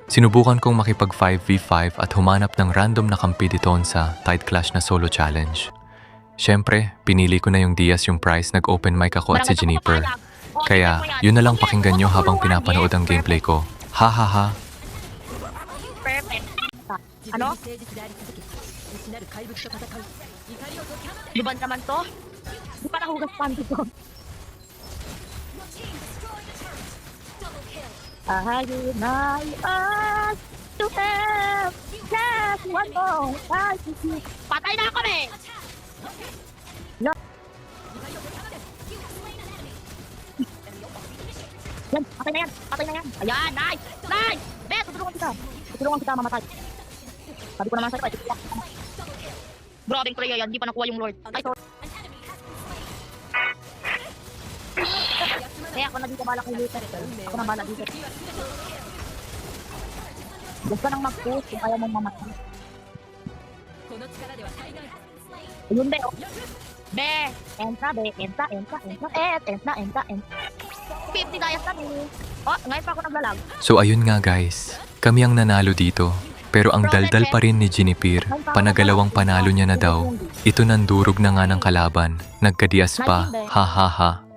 Sinubukan kong makipag 5v5 at humanap ng random na kampi dito sa Tide Clash na solo challenge. Siyempre, pinili ko na yung Diaz yung prize, nag-open mic ako at si Juniper. Kaya, yun na lang pakinggan nyo habang pinapanood ang gameplay ko. Ha ha ha. Perfect. Ano? Luban naman to? Di pa nahugas panty ko. I would not ask to have just one more chance to see. Patay na ako eh! No. Yan, patay na yan! Patay na yan! Ayan, nice! Nice! Bet, tutulungan kita! Tutulungan kita mamatay. Sabi ko naman sa'yo, grabing player yan, di pa nakuha yung Lord. Ay, sorry. Kaya ako na dito bala kay Luther. Ako na bala dito. Gusto nang mag-push kung kaya mong mamatay. Ayun, be, oh. Be, enta, be, enta. 50 dayas na, be. Oh, ngayon pa ako naglalag. So ayun nga guys, kami ang nanalo dito. Pero ang daldal pa rin ni Juniper, panagalawang panalo niya na daw. Ito nandurog na nga ng kalaban, nagkadias pa, ha ha ha.